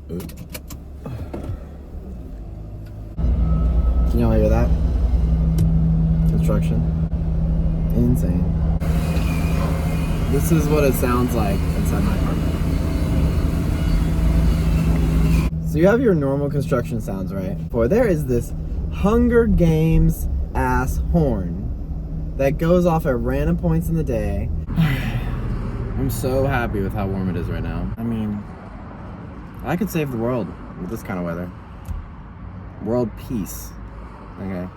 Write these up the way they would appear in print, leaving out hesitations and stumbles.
Can y'all hear that? Construction. Insane. This is what it sounds like inside my apartment. So you have your normal construction sounds, right? Boy, there is this Hunger Games ass horn that goes off at random points in the day. I'm so happy with how warm it is right now. I mean, I could save the world with this kind of weather. World peace. Okay.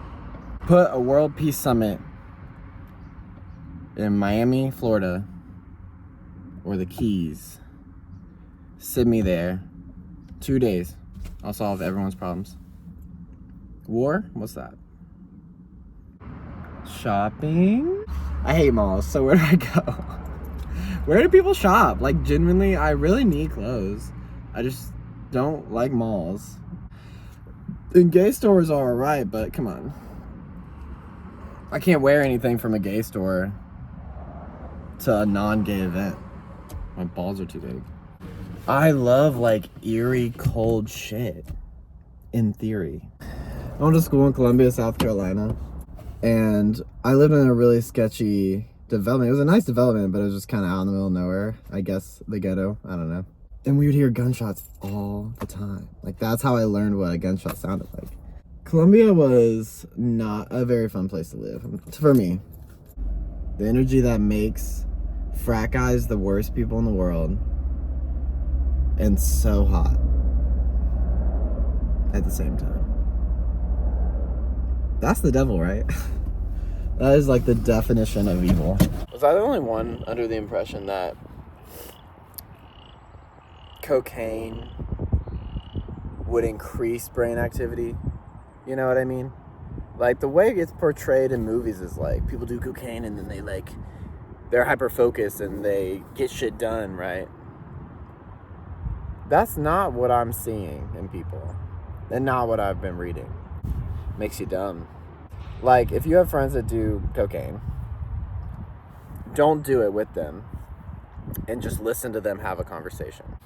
Put a world peace summit in Miami, Florida, or the Keys. Send me there. 2 days. I'll solve everyone's problems. War? What's that? Shopping? I hate malls, so where do I go? Where do people shop? Like, genuinely, I really need clothes. I just don't like malls. And gay stores are alright, but come on. I can't wear anything from a gay store to a non-gay event. My balls are too big. I love, like, eerie, cold shit. In theory. I went to school in Columbia, South Carolina. And I lived in a really sketchy development. It was a nice development, but it was just kind of out in the middle of nowhere. I guess the ghetto. I don't know. And we would hear gunshots all the time. Like, that's how I learned what a gunshot sounded like. Columbia was not a very fun place to live. For me. The energy that makes frat guys the worst people in the world. And so hot. At the same time. That's the devil, right? That is like the definition of evil. Was I the only one under the impression that cocaine would increase brain activity? You know what I mean? Like, the way it gets portrayed in movies is like, people do cocaine and then they're hyper-focused and they get shit done, right? That's not what I'm seeing in people. And not what I've been reading. Makes you dumb. Like, if you have friends that do cocaine, don't do it with them. And just listen to them have a conversation.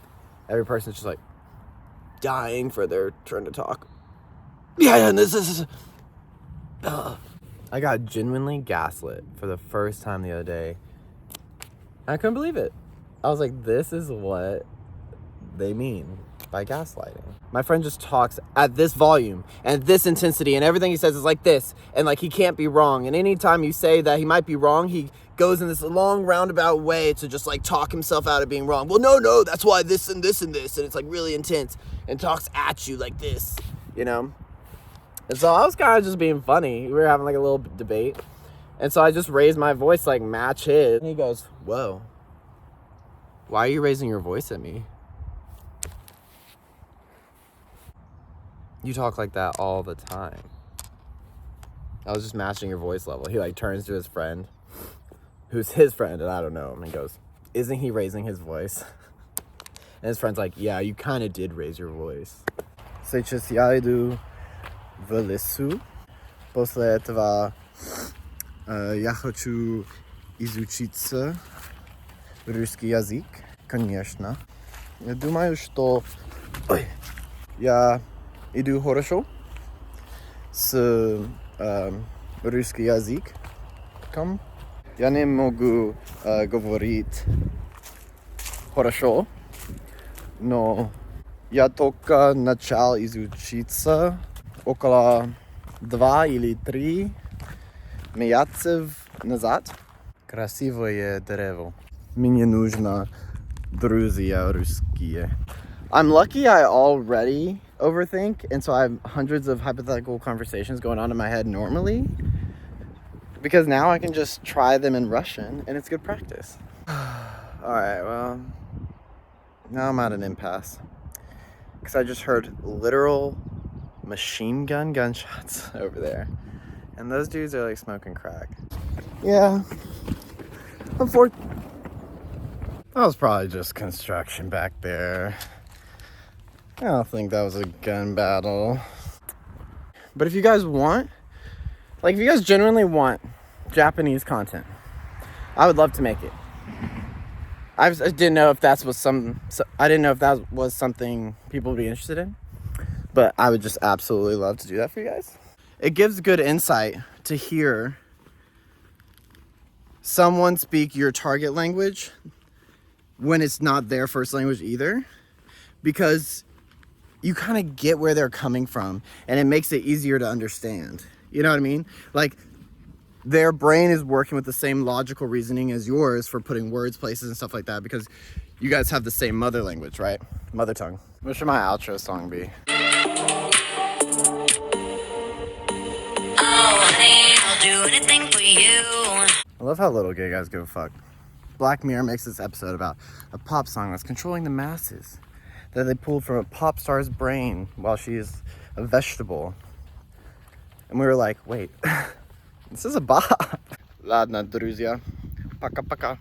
Every person's just like dying for their turn to talk. Yeah, and this is... I got genuinely gaslit for the first time the other day. I couldn't believe it. I was like, this is what they mean by gaslighting. My friend just talks at this volume and this intensity, and everything he says is like this, and like he can't be wrong. And anytime you say that he might be wrong, he goes in this long roundabout way to just like talk himself out of being wrong. Well, no, that's why this and this and this, and it's like really intense and talks at you like this, you know? And so I was kind of just being funny. We were having like a little debate, and so I just raised my voice like match his, and he goes, "Whoa, why are you raising your voice at me? You talk like that all the time." I was just matching your voice level. He like turns to his friend, who's his friend, and I don't know him, and goes, "Isn't he raising his voice?" And his friend's like, "Yeah, you kind of did raise your voice." Сейчас я иду в лесу. После этого я хочу изучиться русский язык, конечно. Я думаю, что я иду хорошо с русский языком. Я не могу говорить хорошо, но я только начал изучиться около 2 или 3 месяцев назад. Красивое дерево. Мне нужно друзья русские. I'm lucky I already overthink, and so I have hundreds of hypothetical conversations going on in my head normally, because now I can just try them in Russian, and it's good practice. Alright, well, now I'm at an impasse, because I just heard literal machine gun gunshots over there, and those dudes are like smoking crack. Yeah, that was probably just construction back there. I don't think that was a gun battle. But if you guys want, like, if you guys genuinely want Japanese content, I would love to make it. I didn't know if that was I didn't know if that was something people would be interested in, but I would just absolutely love to do that for you guys. It gives good insight to hear someone speak your target language when it's not their first language either, because you kind of get where they're coming from and it makes it easier to understand. You know what I mean? Like, their brain is working with the same logical reasoning as yours for putting words, places, and stuff like that, because you guys have the same mother language, right? Mother tongue. What should my outro song be? Oh, honey, I'll do anything for you. I love how little gay guys give a fuck. Black Mirror makes this episode about a pop song that's controlling the masses, that they pulled from a pop star's brain while she is a vegetable. And we were like, wait, this is a bop. Ladna, druzia. Пока-пока.